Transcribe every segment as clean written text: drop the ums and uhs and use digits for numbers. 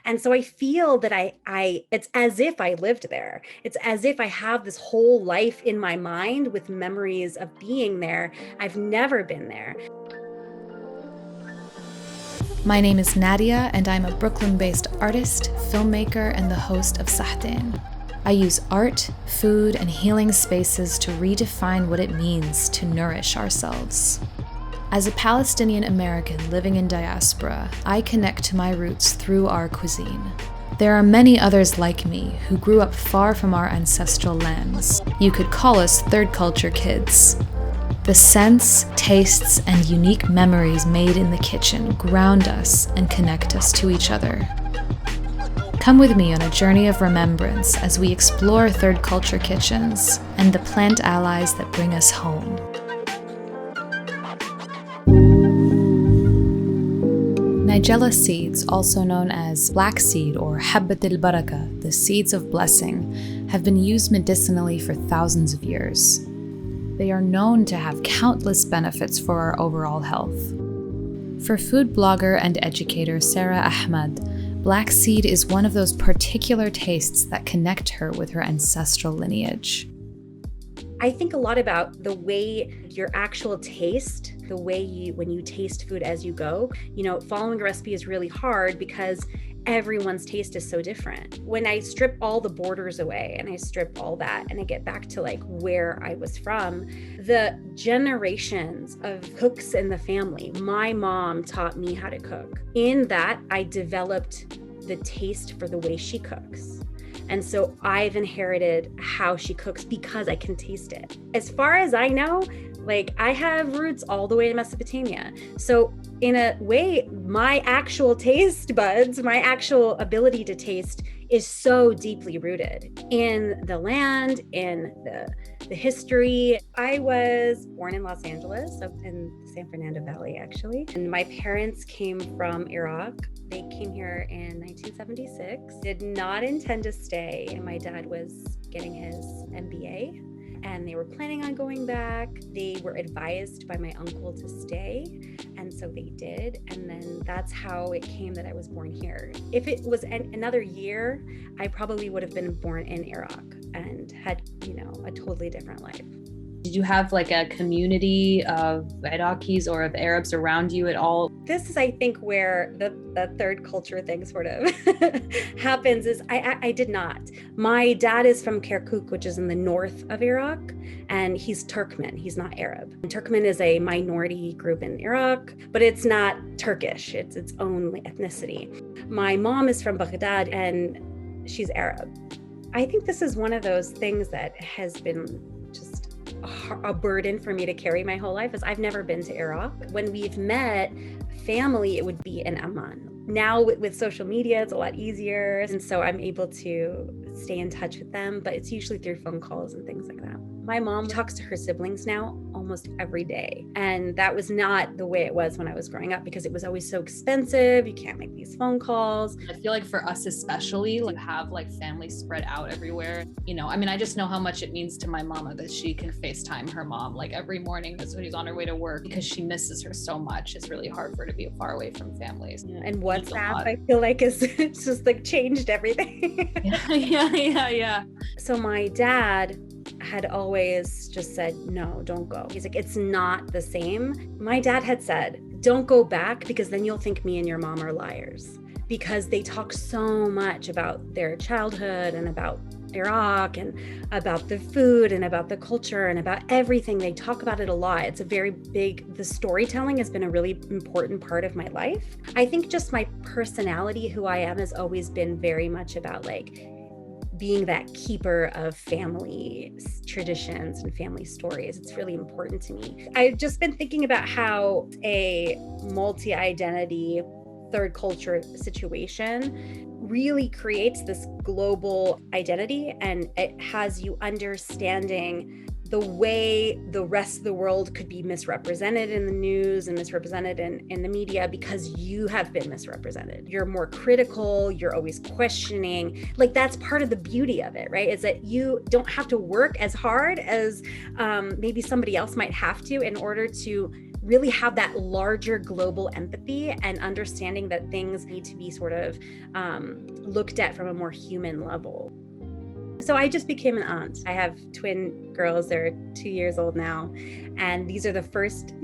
And so I feel that it's as if I lived there. It's as if I have this whole life in my mind with memories of being there. I've never been there. My name is Nadia, and I'm a Brooklyn-based artist, filmmaker, and the host of Sahtain. I use art, food, and healing spaces to redefine what it means to nourish ourselves. As a Palestinian-American living in diaspora, I connect to my roots through our cuisine. There are many others like me who grew up far from our ancestral lands. You could call us third culture kids. The scents, tastes, and unique memories made in the kitchen ground us and connect us to each other. Come with me on a journey of remembrance as we explore third culture kitchens and the plant allies that bring us home. Nigella seeds, also known as black seed or habbat al-baraka, the seeds of blessing, have been used medicinally for thousands of years. They are known to have countless benefits for our overall health. For food blogger and educator Sara Ahmad, black seed is one of those particular tastes that connect her with her ancestral lineage. I think a lot about the way your actual taste, the way when you taste food as you go, following a recipe is really hard because everyone's taste is so different. When I strip all the borders away and I strip all that and I get back to where I was from, the generations of cooks in the family, my mom taught me how to cook. In that, I developed the taste for the way she cooks. And so I've inherited how she cooks because I can taste it. As far as I know, I have roots all the way to Mesopotamia. So in a way, my actual taste buds, my actual ability to taste is so deeply rooted in the land, in the history. I was born in Los Angeles, in the San Fernando Valley, actually. And my parents came from Iraq. They came here in 1976, did not intend to stay. And my dad was getting his MBA. And they were planning on going back. They were advised by my uncle to stay. And so they did. And then that's how it came that I was born here. If it was another year, I probably would have been born in Iraq and had, a totally different life. Did you have a community of Iraqis or of Arabs around you at all? This is, I think, where the third culture thing sort of happens is I did not. My dad is from Kirkuk, which is in the north of Iraq, and he's Turkmen. He's not Arab. And Turkmen is a minority group in Iraq, but it's not Turkish. It's its own ethnicity. My mom is from Baghdad, and she's Arab. I think this is one of those things that has been just a burden for me to carry my whole life, is I've never been to Iraq. When we've met family, it would be in Amman. Now with social media, it's a lot easier. And so I'm able to stay in touch with them, but it's usually through phone calls and things like that. My mom talks to her siblings now almost every day. And that was not the way it was when I was growing up, because it was always so expensive. You can't make these phone calls. I feel like for us especially, have families spread out everywhere. I just know how much it means to my mama that she can FaceTime her mom every morning as she's on her way to work, because she misses her so much. It's really hard for her to be far away from families. Yeah, and WhatsApp, I feel it's just changed everything. Yeah. So my dad had always just said, no, don't go. He's it's not the same. My dad had said, don't go back, because then you'll think me and your mom are liars, because they talk so much about their childhood and about Iraq and about the food and about the culture and about everything. They talk about it a lot. It's a very big, the storytelling has been a really important part of my life. I think just my personality, who I am, has always been very much about being that keeper of family traditions and family stories. It's really important to me. I've just been thinking about how a multi-identity third culture situation really creates this global identity, and it has you understanding the way the rest of the world could be misrepresented in the news and misrepresented in the media, because you have been misrepresented. You're more critical, you're always questioning. That's part of the beauty of it, right? Is that you don't have to work as hard as maybe somebody else might have to in order to really have that larger global empathy and understanding that things need to be sort of looked at from a more human level. So I just became an aunt. I have twin girls. They're 2 years old now. And these are the first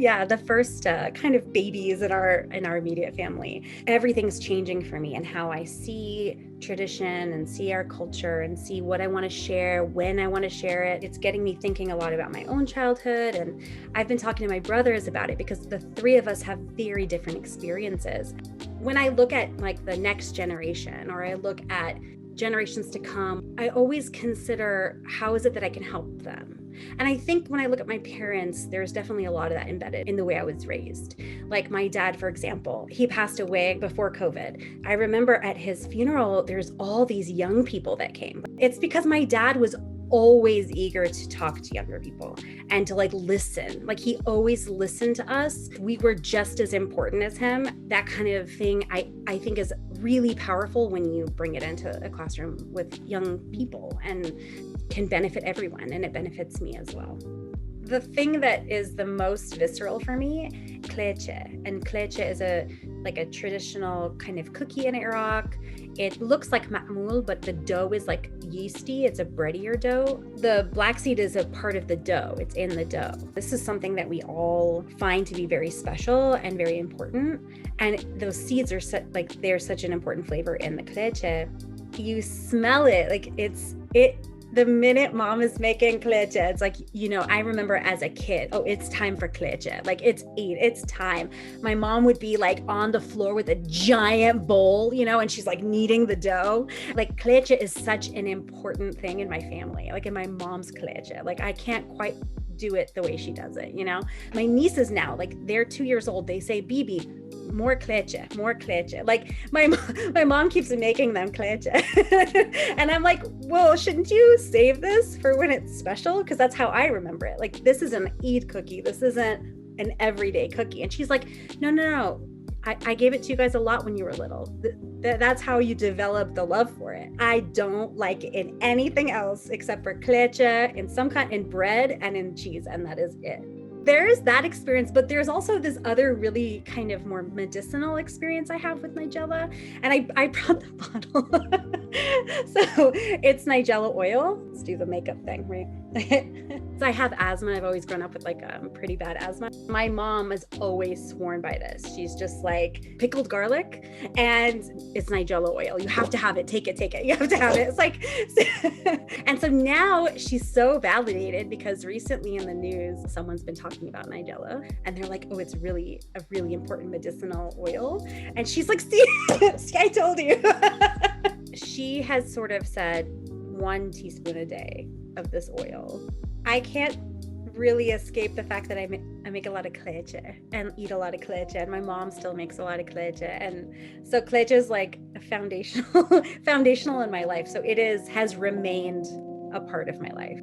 kind of babies in our immediate family. Everything's changing for me and how I see tradition and see our culture and see what I want to share, when I want to share it. It's getting me thinking a lot about my own childhood. And I've been talking to my brothers about it because the three of us have very different experiences. When I look at like the next generation, or I look at generations to come, I always consider, how is it that I can help them? And I think when I look at my parents, there's definitely a lot of that embedded in the way I was raised. Like my dad, for example, he passed away before COVID. I remember at his funeral, there's all these young people that came. It's because my dad was always eager to talk to younger people and to like listen. Like he always listened to us. We were just as important as him. That kind of thing I think is really powerful when you bring it into a classroom with young people, and can benefit everyone, and it benefits me as well. The thing that is the most visceral for me, kleche. And kleche is a traditional kind of cookie in Iraq. It looks like ma'moul, but the dough is like yeasty. It's a breadier dough. The black seed is a part of the dough. It's in the dough. This is something that we all find to be very special and very important. And those seeds are they're such an important flavor in the kleche. You smell it, like the minute mom is making kleche, it's like, I remember as a kid, it's time for kleche. Like it's time. My mom would be like on the floor with a giant bowl, and she's like kneading the dough. Like kleche is such an important thing in my family, like in my mom's kleche. Like I can't quite do it the way she does it, My nieces now, like they're 2 years old, they say, Bibi, more kleche. Like my mom keeps making them kleche. And I'm like, well, shouldn't you save this for when it's special? Because that's how I remember it. Like, this is an Eid cookie. This isn't an everyday cookie. And she's like, no. I gave it to you guys a lot when you were little. That's how you develop the love for it. I don't like it in anything else except for kleche, in bread and in cheese, and that is it. There's that experience, but there's also this other really kind of more medicinal experience I have with Nigella. And I brought the bottle. So it's Nigella oil. Let's do the makeup thing, right? So I have asthma. I've always grown up with pretty bad asthma. My mom has always sworn by this. She's just like, pickled garlic and it's Nigella oil. You have to have it. Take it. You have to have it. It's like, and so now she's so validated because recently in the news, someone's been talking about Nigella and they're like, it's really a really important medicinal oil. And she's like, see, I told you. She has sort of said 1 teaspoon a day of this oil. I can't really escape the fact that I make a lot of kleche and eat a lot of kleche, and my mom still makes a lot of kleche, and so kleche is like a foundational in my life. So it has remained a part of my life.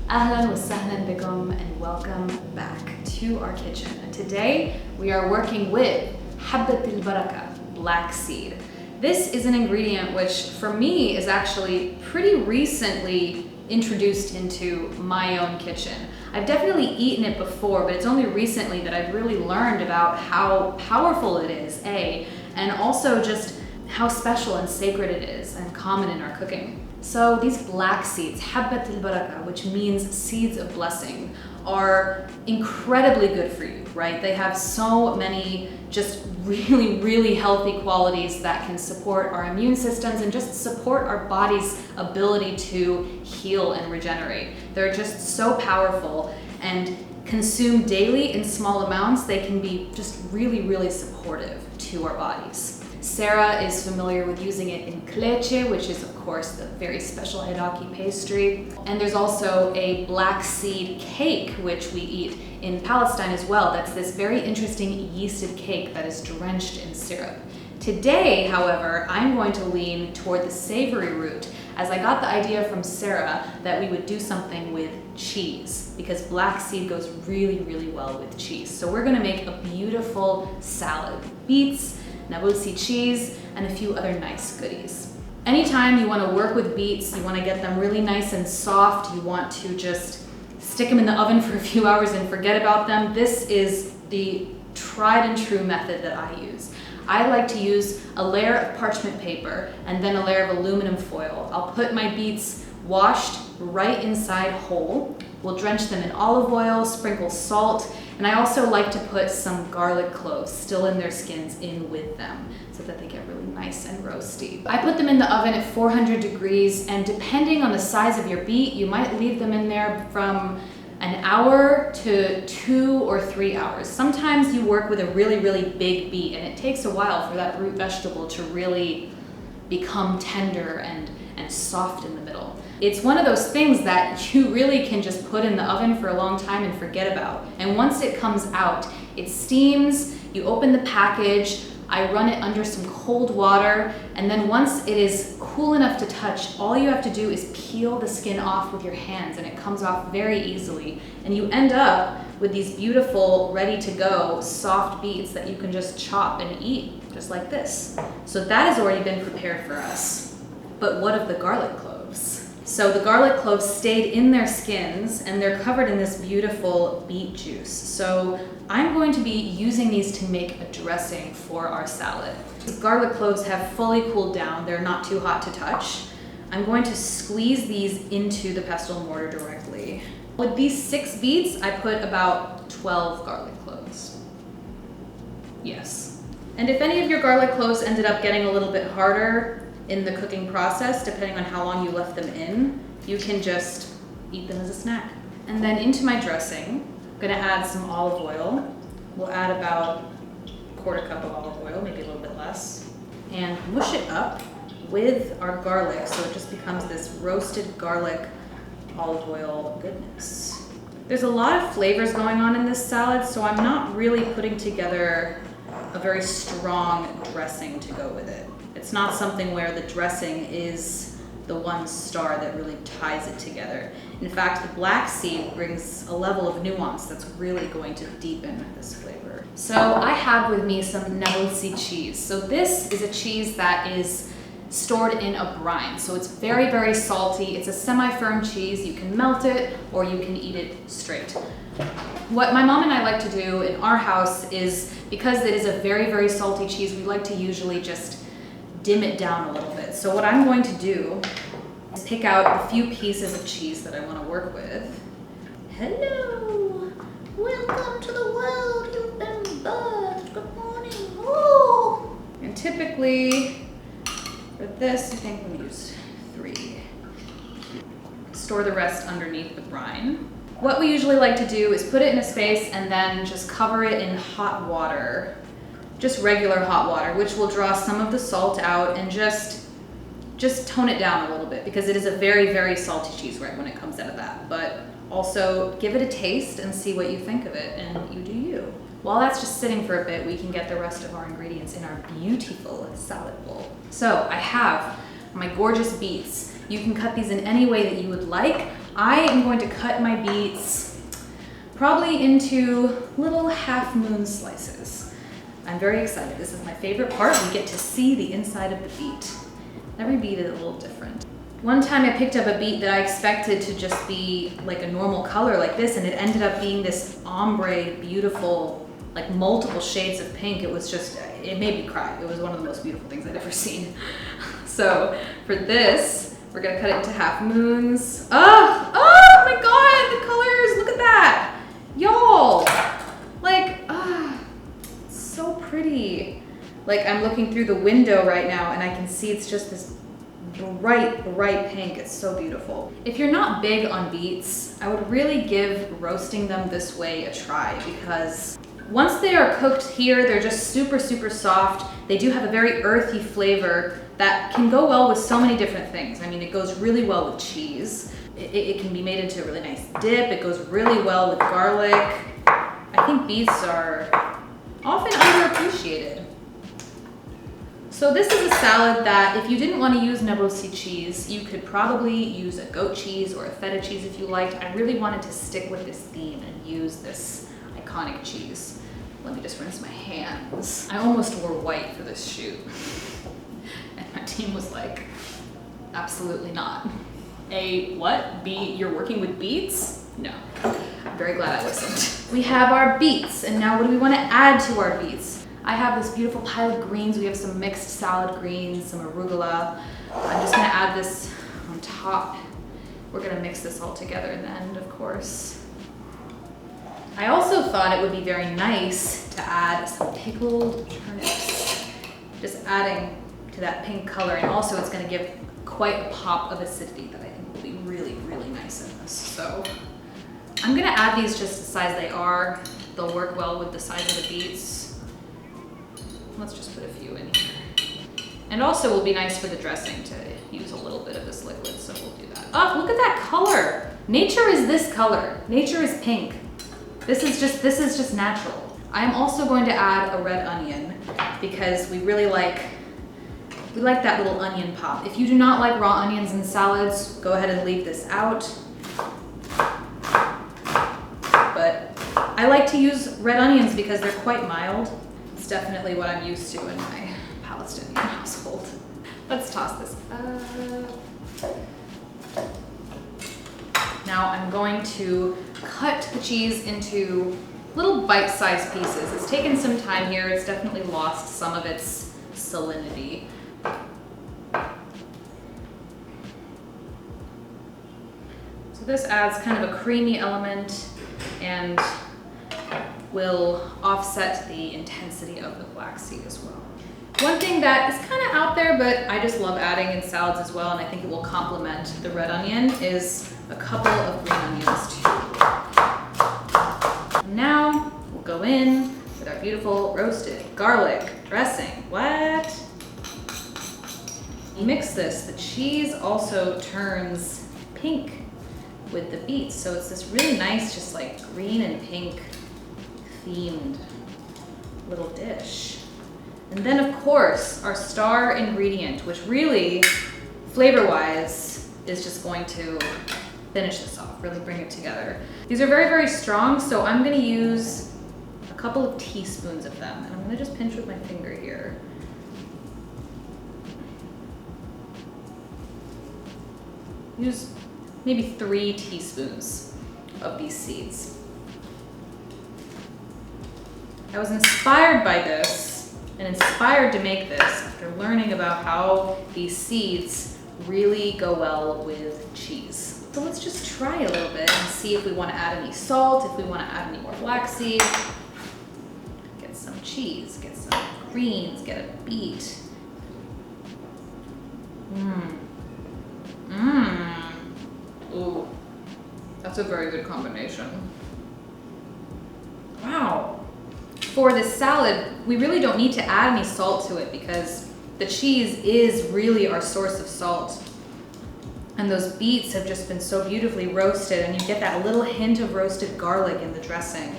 Ahlan wa sahlan bikum, and welcome back to our kitchen. And today we are working with habbat al-baraka, black seed. This is an ingredient which for me is actually pretty recently introduced into my own kitchen. I've definitely eaten it before, but it's only recently that I've really learned about how powerful it is, and also just how special and sacred it is and common in our cooking. So these black seeds, habbat al-baraka, which means seeds of blessing, are incredibly good for you, right? They have so many just really, really healthy qualities that can support our immune systems and just support our body's ability to heal and regenerate. They're just so powerful, and consumed daily in small amounts, they can be just really, really supportive to our bodies. Sara is familiar with using it in kleche, which is of course the very special Iraqi pastry. And there's also a black seed cake, which we eat in Palestine as well. That's this very interesting yeasted cake that is drenched in syrup. Today, however, I'm going to lean toward the savory route, as I got the idea from Sara that we would do something with cheese, because black seed goes really, really well with cheese. So we're gonna make a beautiful salad. Beets, Nabulsi cheese, and a few other nice goodies. Anytime you want to work with beets, you want to get them really nice and soft, you want to just stick them in the oven for a few hours and forget about them. This is the tried and true method that I use. I like to use a layer of parchment paper and then a layer of aluminum foil. I'll put my beets washed right inside whole. We'll drench them in olive oil, sprinkle salt, and I also like to put some garlic cloves still in their skins in with them so that they get really nice and roasty. I put them in the oven at 400 degrees, and depending on the size of your beet, you might leave them in there from an hour to 2 or 3 hours. Sometimes you work with a really, really big beet, and it takes a while for that root vegetable to really become tender and soft in the middle. It's one of those things that you really can just put in the oven for a long time and forget about. And once it comes out, it steams, you open the package, I run it under some cold water, and then once it is cool enough to touch, all you have to do is peel the skin off with your hands, and it comes off very easily. And you end up with these beautiful, ready-to-go, soft beets that you can just chop and eat, just like this. So that has already been prepared for us. But what of the garlic cloves? So the garlic cloves stayed in their skins, and they're covered in this beautiful beet juice. So I'm going to be using these to make a dressing for our salad. The garlic cloves have fully cooled down. They're not too hot to touch. I'm going to squeeze these into the pestle mortar directly. With these 6 beets, I put about 12 garlic cloves. Yes. And if any of your garlic cloves ended up getting a little bit harder in the cooking process, depending on how long you left them in, you can just eat them as a snack. And then into my dressing, I'm gonna add some olive oil. We'll add about a 1/4 cup of olive oil, maybe a little bit less, and mush it up with our garlic so it just becomes this roasted garlic olive oil goodness. There's a lot of flavors going on in this salad, so I'm not really putting together a very strong dressing to go with it. It's not something where the dressing is the one star that really ties it together. In fact, the black seed brings a level of nuance that's really going to deepen this flavor. So I have with me some Nebelsi cheese. So this is a cheese that is stored in a brine. So it's very, very salty. It's a semi-firm cheese. You can melt it or you can eat it straight. What my mom and I like to do in our house is, because it is a very, very salty cheese, we like to usually just dim it down a little bit. So what I'm going to do is pick out a few pieces of cheese that I want to work with. Hello! Welcome to the world, you've been birthed. Good morning. Oh! And typically, for this, I think I'm going to use 3. Store the rest underneath the brine. What we usually like to do is put it in a space and then just cover it in hot water. Just regular hot water, which will draw some of the salt out and just tone it down a little bit, because it is a very, very salty cheese right when it comes out of that. But also give it a taste and see what you think of it, and you do you. While that's just sitting for a bit, we can get the rest of our ingredients in our beautiful salad bowl. So I have my gorgeous beets. You can cut these in any way that you would like. I am going to cut my beets probably into little half-moon slices. I'm very excited. This is my favorite part. We get to see the inside of the beet. Every beet is a little different. One time I picked up a beet that I expected to just be like a normal color like this, and it ended up being this ombre, beautiful, like multiple shades of pink. It was just, it made me cry. It was one of the most beautiful things I'd ever seen. So for this, we're gonna cut it into half moons. Oh my God, the colors, look at that. Y'all, like, so pretty. Like, I'm looking through the window right now and I can see it's just this bright, bright pink. It's so beautiful. If you're not big on beets, I would really give roasting them this way a try, because once they are cooked here, they're just super, super soft. They do have a very earthy flavor that can go well with so many different things. I mean, it goes really well with cheese. It can be made into a really nice dip. It goes really well with garlic. I think beets are often underappreciated. So this is a salad that, if you didn't want to use Nebelsi cheese, you could probably use a goat cheese or a feta cheese if you liked. I really wanted to stick with this theme and use this iconic cheese. Let me just rinse my hands. I almost wore white for this shoot. And my team was like, absolutely not. A what? You're working with beets? No. I'm very glad I listened. We have our beets, and now what do we want to add to our beets? I have this beautiful pile of greens. We have some mixed salad greens, some arugula. I'm just gonna add this on top. We're gonna mix this all together in the end, of course. I also thought it would be very nice to add some pickled turnips. Just adding to that pink color, and also it's gonna give quite a pop of acidity that I think will be really, really nice in this. So I'm gonna add these just the size they are. They'll work well with the size of the beets. Let's just put a few in here. And also will be nice for the dressing to use a little bit of this liquid, so we'll do that. Oh, look at that color. Nature is this color. Nature is pink. This is just natural. I'm also going to add a red onion because we really like that little onion pop. If you do not like raw onions in salads, go ahead and leave this out. But I like to use red onions because they're quite mild. It's definitely what I'm used to in my Palestinian household. Let's toss this up. Now I'm going to cut the cheese into little bite-sized pieces. It's taken some time here. It's definitely lost some of its salinity. So this adds kind of a creamy element and will offset the intensity of the black seed as well. One thing that is kind of out there, but I just love adding in salads as well, and I think it will complement the red onion, is a couple of green onions too. And now we'll go in with our beautiful roasted garlic dressing. What? Mix this. The cheese also turns pink with the beets, so it's this really nice, just like green and pink themed little dish. And then of course, our star ingredient, which really, flavor-wise, is just going to finish this off, really bring it together. These are very, very strong, so I'm gonna use a couple of teaspoons of them. And I'm gonna just pinch with my finger here. Use maybe 3 teaspoons of these seeds. I was inspired by this and inspired to make this after learning about how these seeds really go well with cheese. So let's just try a little bit and see if we want to add any salt, if we want to add any more black seed. Get some cheese, get some greens, get a beet. Ooh, that's a very good combination. Wow. For this salad, we really don't need to add any salt to it because the cheese is really our source of salt. And those beets have just been so beautifully roasted, and you get that little hint of roasted garlic in the dressing.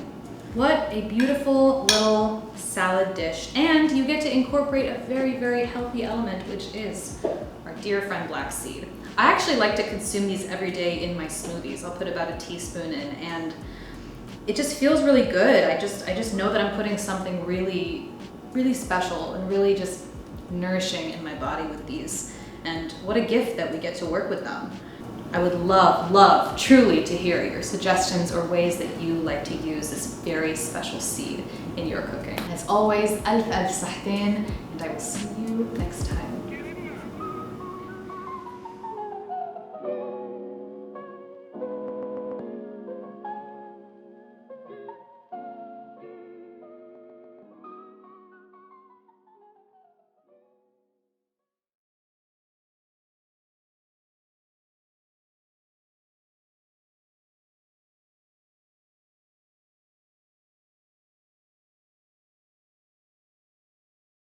What a beautiful little salad dish. And you get to incorporate a very, very healthy element, which is our dear friend black seed. I actually like to consume these every day in my smoothies. I'll put about a teaspoon in, and it just feels really good. I just know that I'm putting something really, really special and really just nourishing in my body with these. And what a gift that we get to work with them. I would love truly to hear your suggestions or ways that you like to use this very special seed in your cooking. As always, alf alf sahteen, and I will see you next time.